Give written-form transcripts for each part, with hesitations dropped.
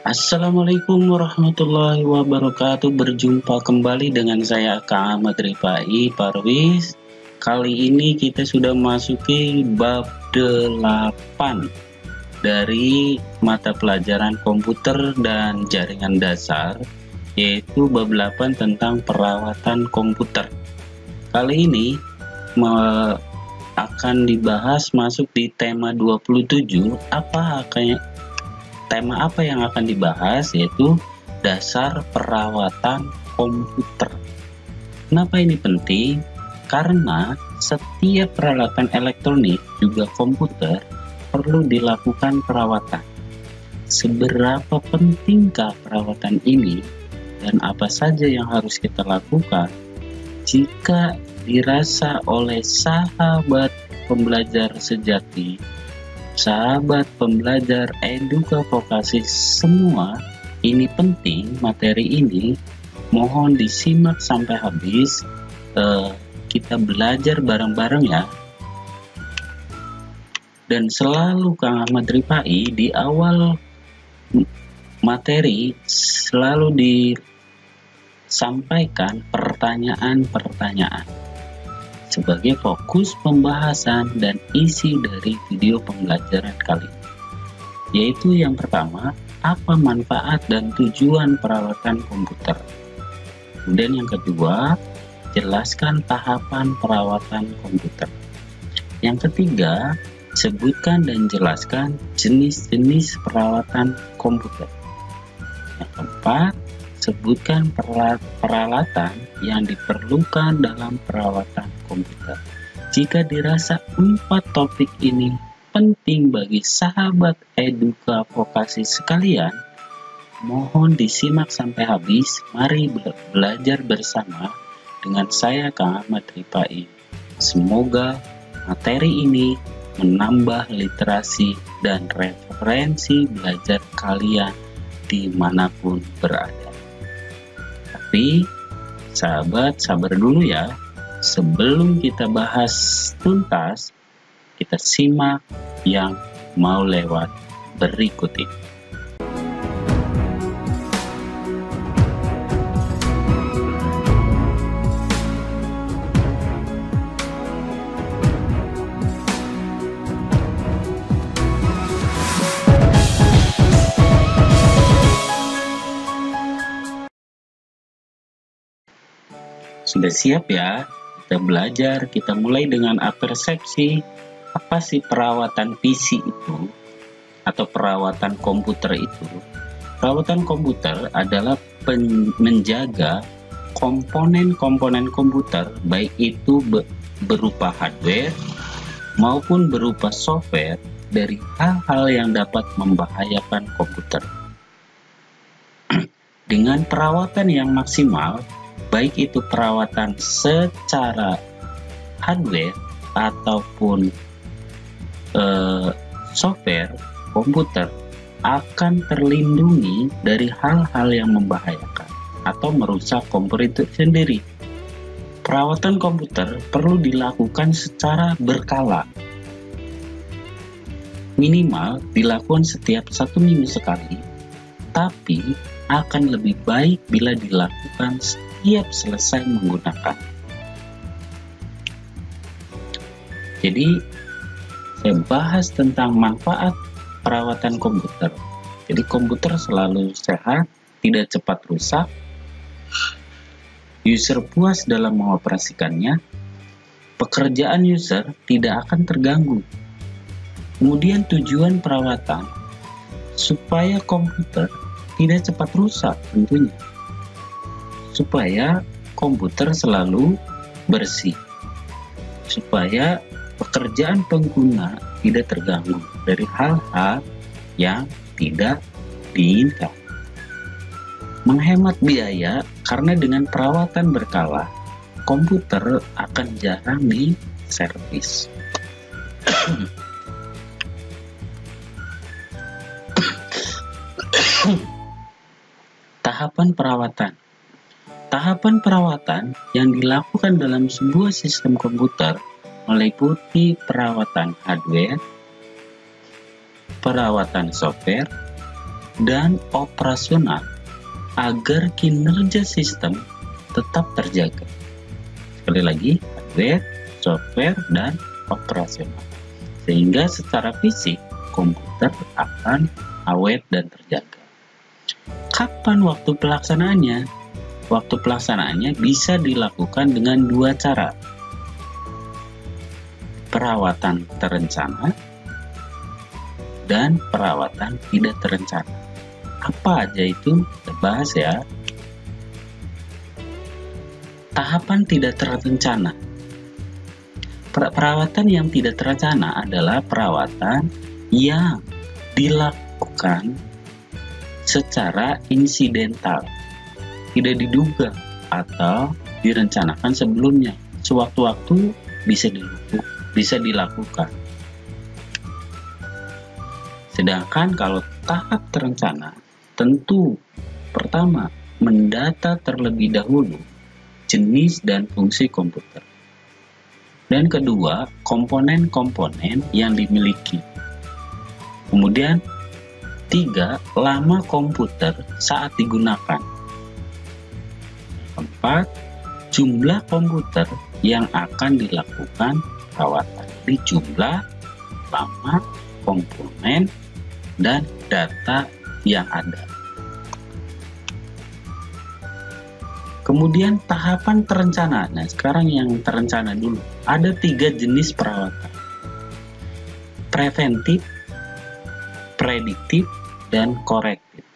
Assalamualaikum warahmatullahi wabarakatuh. Berjumpa kembali dengan saya Kak Ahmad Rifai Parwis. Kali ini kita sudah masuki bab 8 dari mata pelajaran komputer dan jaringan dasar, yaitu bab 8 tentang perawatan komputer. Kali ini akan dibahas masuk di tema 27. Tema apa yang akan dibahas, yaitu dasar perawatan komputer. Kenapa ini penting? Karena setiap peralatan elektronik, juga komputer, perlu dilakukan perawatan. Seberapa pentingkah perawatan ini dan apa saja yang harus kita lakukan? Jika dirasa oleh sahabat pembelajar sejati, sahabat pembelajar eduka vokasi semua, ini penting materi ini, mohon disimak sampai habis. Kita belajar bareng-bareng ya. Dan selalu Kang Ahmad Rifai di awal materi selalu disampaikan pertanyaan-pertanyaan sebagai fokus pembahasan dan isi dari video pembelajaran kali ini. Yaitu yang pertama, apa manfaat dan tujuan perawatan komputer. Kemudian yang kedua, jelaskan tahapan perawatan komputer. Yang ketiga, sebutkan dan jelaskan jenis-jenis perawatan komputer. Yang keempat, sebutkan peralatan yang diperlukan dalam perawatan komputer. Jika dirasa 4 topik ini penting bagi sahabat eduka vokasi sekalian, mohon disimak sampai habis. Mari belajar bersama dengan saya Kang Ahmad Rifai. Semoga materi ini menambah literasi dan referensi belajar kalian dimanapun berada. Tapi sahabat, sabar dulu ya. Sebelum kita bahas tuntas, kita simak yang mau lewat berikut ini. Sudah siap ya? Kita belajar, kita mulai dengan apersepsi. Apa sih perawatan PC itu? Atau perawatan komputer itu? Perawatan komputer adalah menjaga komponen-komponen komputer, baik itu berupa hardware maupun berupa software, dari hal-hal yang dapat membahayakan komputer. Dengan perawatan yang maksimal, baik itu perawatan secara hardware ataupun software, komputer akan terlindungi dari hal-hal yang membahayakan atau merusak komputer itu sendiri. Perawatan komputer perlu dilakukan secara berkala. Minimal dilakukan setiap 1 minggu sekali, tapi akan lebih baik bila dilakukan setiap selesai menggunakan. Jadi saya bahas tentang manfaat perawatan komputer. Jadi komputer selalu sehat, tidak cepat rusak, user puas dalam mengoperasikannya, pekerjaan user tidak akan terganggu. Kemudian tujuan perawatan supaya komputer tidak cepat rusak tentunya, supaya komputer selalu bersih, supaya pekerjaan pengguna tidak terganggu dari hal-hal yang tidak diinginkan. Menghemat biaya karena dengan perawatan berkala, komputer akan jarang diservis. Tahapan perawatan. Tahapan perawatan yang dilakukan dalam sebuah sistem komputer meliputi perawatan hardware, perawatan software, dan operasional agar kinerja sistem tetap terjaga. Sekali lagi, hardware, software, dan operasional. Sehingga secara fisik, komputer akan awet dan terjaga. Kapan waktu pelaksanaannya? Waktu pelaksanaannya bisa dilakukan dengan dua cara. Perawatan terencana dan perawatan tidak terencana. Apa aja itu? Kita bahas ya. Tahapan tidak terencana. Perawatan yang tidak terencana adalah perawatan yang dilakukan secara insidental, tidak diduga atau direncanakan sebelumnya. Sewaktu-waktu bisa dilakukan. Sedangkan kalau tahap terencana, tentu pertama mendata terlebih dahulu jenis dan fungsi komputer. Dan kedua, komponen-komponen yang dimiliki. Kemudian, tiga, lama komputer saat digunakan. Keempat, jumlah komputer yang akan dilakukan perawatan. Di jumlah, lama, komponen, dan data yang ada. Kemudian tahapan terencana. Nah, sekarang yang terencana dulu. Ada 3 jenis perawatan. Preventif, prediktif, dan korektif.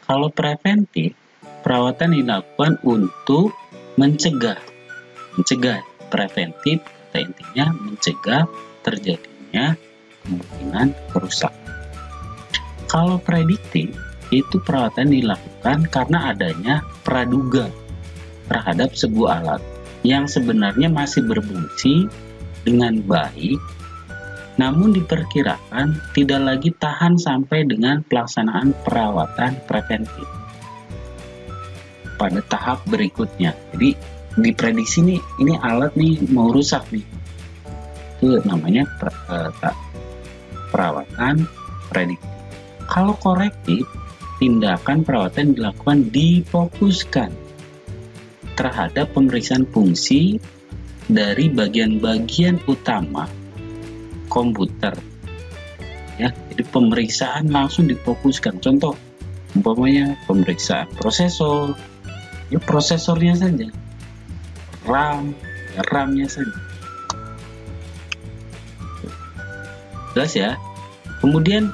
Kalau preventif, perawatan dilakukan untuk mencegah. Preventif, kata intinya mencegah terjadinya kemungkinan kerusakan. Kalau prediktif, itu perawatan dilakukan karena adanya praduga terhadap sebuah alat yang sebenarnya masih berfungsi dengan baik, namun diperkirakan tidak lagi tahan sampai dengan pelaksanaan perawatan preventif pada tahap berikutnya. Jadi diprediksi nih, ini alat nih mau rusak nih, itu namanya perawatan prediktif. Kalau korektif, tindakan perawatan dilakukan difokuskan terhadap pemeriksaan fungsi dari bagian-bagian utama komputer. Ya, jadi pemeriksaan langsung difokuskan. Contoh, umpamanya pemeriksaan prosesor, ya prosesornya saja, RAM-nya saja. Jelas ya. Kemudian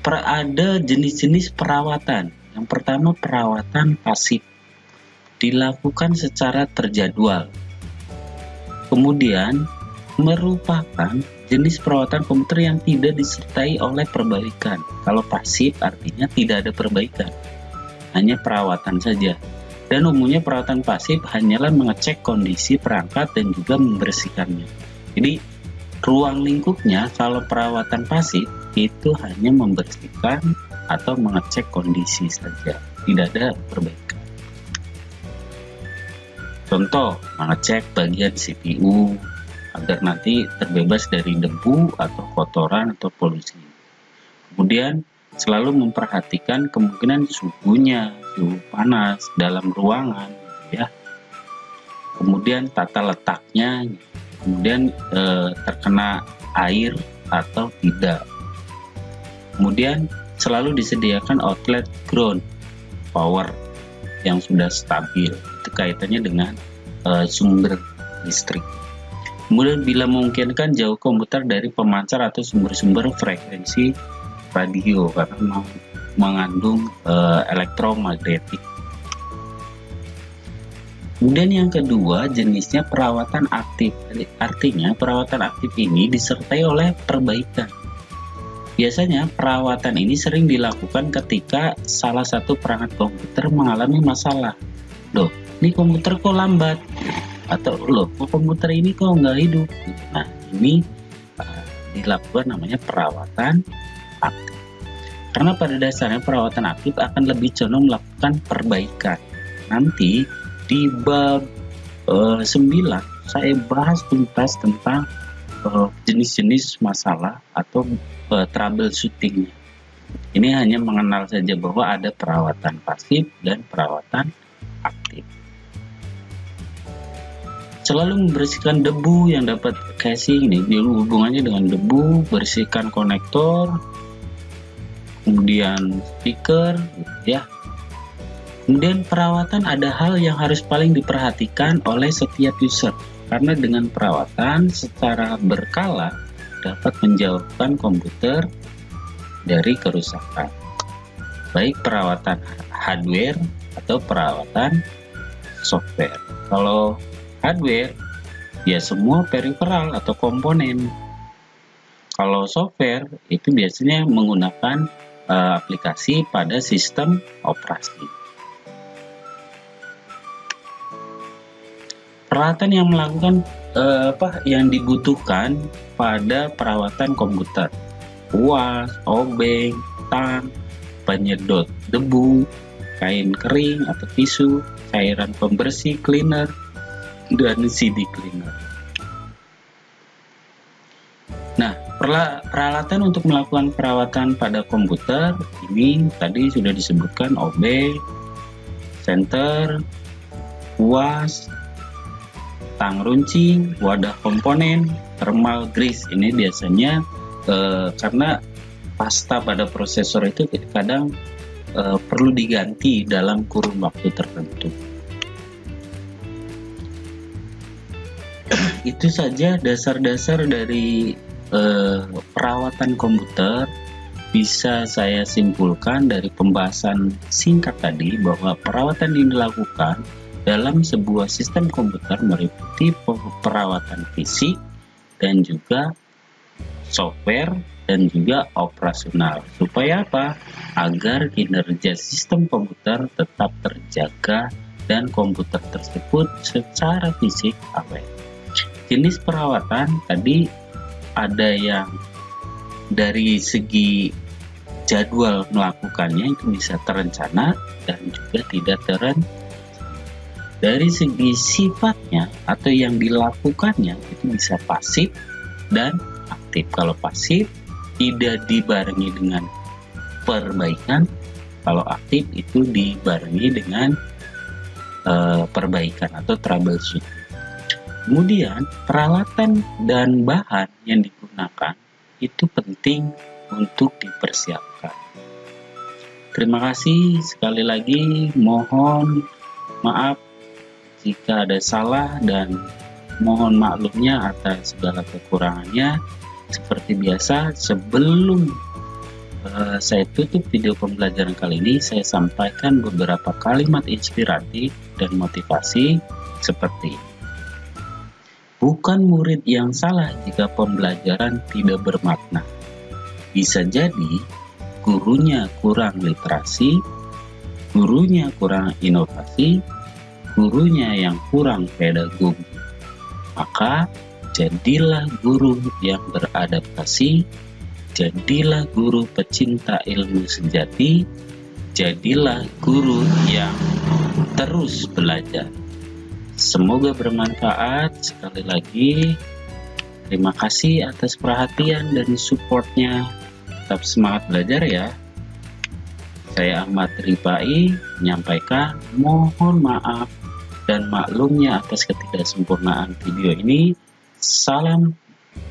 ada jenis-jenis perawatan. Yang pertama, perawatan pasif, dilakukan secara terjadwal. Kemudian merupakan jenis perawatan komputer yang tidak disertai oleh perbaikan. Kalau pasif artinya tidak ada perbaikan, hanya perawatan saja. Dan umumnya perawatan pasif hanyalah mengecek kondisi perangkat dan juga membersihkannya. Jadi ruang lingkupnya kalau perawatan pasif itu hanya membersihkan atau mengecek kondisi saja, tidak ada perbaikan. Contoh, mengecek bagian CPU agar nanti terbebas dari debu atau kotoran atau polusi. Kemudian selalu memperhatikan kemungkinan suhunya, suhu panas dalam ruangan, ya. Kemudian tata letaknya, kemudian terkena air atau tidak. Kemudian selalu disediakan outlet ground power yang sudah stabil. Itu kaitannya dengan sumber listrik. Kemudian bila memungkinkan jauh komputer dari pemancar atau sumber-sumber frekuensi radio karena mengandung elektromagnetik. Kemudian yang kedua, jenisnya perawatan aktif. Artinya perawatan aktif ini disertai oleh perbaikan. Biasanya perawatan ini sering dilakukan ketika salah satu perangkat komputer mengalami masalah. Loh, ini komputer kok lambat? Atau loh, komputer ini kok nggak hidup? Nah, ini dilakukan namanya perawatan aktif. Karena pada dasarnya perawatan aktif akan lebih condong melakukan perbaikan. Nanti di bab 9 saya bahas tuntas tentang jenis-jenis masalah atau troubleshootingnya. Ini hanya mengenal saja bahwa ada perawatan pasif dan perawatan aktif. Selalu membersihkan debu yang dapat casing, ini dulu hubungannya dengan debu, bersihkan konektor, kemudian speaker, ya. Kemudian perawatan ada hal yang harus paling diperhatikan oleh setiap user, karena dengan perawatan secara berkala dapat menjauhkan komputer dari kerusakan, baik perawatan hardware atau perawatan software. Kalau hardware, ya semua peripheral atau komponen. Kalau software, itu biasanya menggunakan aplikasi pada sistem operasi. Peralatan yang melakukan yang dibutuhkan pada perawatan komputer: kuas, obeng, tang, penyedot debu, kain kering atau tisu, cairan pembersih cleaner, dan CD cleaner. Nah, peralatan untuk melakukan perawatan pada komputer ini tadi sudah disebutkan: obeng, senter, kuas, tang runcing, wadah komponen, thermal grease. Ini biasanya karena pasta pada prosesor itu kadang perlu diganti dalam kurun waktu tertentu. Itu saja dasar-dasar dari perawatan komputer. Bisa saya simpulkan dari pembahasan singkat tadi bahwa perawatan yang dilakukan dalam sebuah sistem komputer meliputi perawatan fisik dan juga software dan juga operasional. Supaya apa? Agar kinerja sistem komputer tetap terjaga dan komputer tersebut secara fisik awet. Jenis perawatan tadi ada yang dari segi jadwal melakukannya itu bisa terencana dan juga tidak terencana. Dari segi sifatnya atau yang dilakukannya itu bisa pasif dan aktif. Kalau pasif tidak dibarengi dengan perbaikan, kalau aktif itu dibarengi dengan perbaikan atau troubleshooting. Kemudian peralatan dan bahan yang digunakan itu penting untuk dipersiapkan. Terima kasih sekali lagi, mohon maaf jika ada salah dan mohon maklumnya atas segala kekurangannya. Seperti biasa, sebelum saya tutup video pembelajaran kali ini, saya sampaikan beberapa kalimat inspiratif dan motivasi seperti: bukan murid yang salah jika pembelajaran tidak bermakna. Bisa jadi gurunya kurang literasi, gurunya kurang inovasi, gurunya yang kurang pedagogi. Maka jadilah guru yang beradaptasi, jadilah guru pecinta ilmu sejati, jadilah guru yang terus belajar. Semoga bermanfaat. Sekali lagi, terima kasih atas perhatian dan supportnya. Tetap semangat belajar ya. Saya Ahmad Rifai menyampaikan mohon maaf dan maklumnya atas ketidaksempurnaan video ini. Salam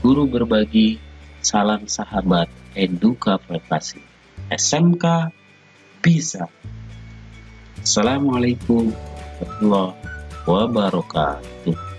guru berbagi, salam sahabat Eduka Prestasi. SMK bisa. Assalamualaikum warahmatullahi wabarakatuh.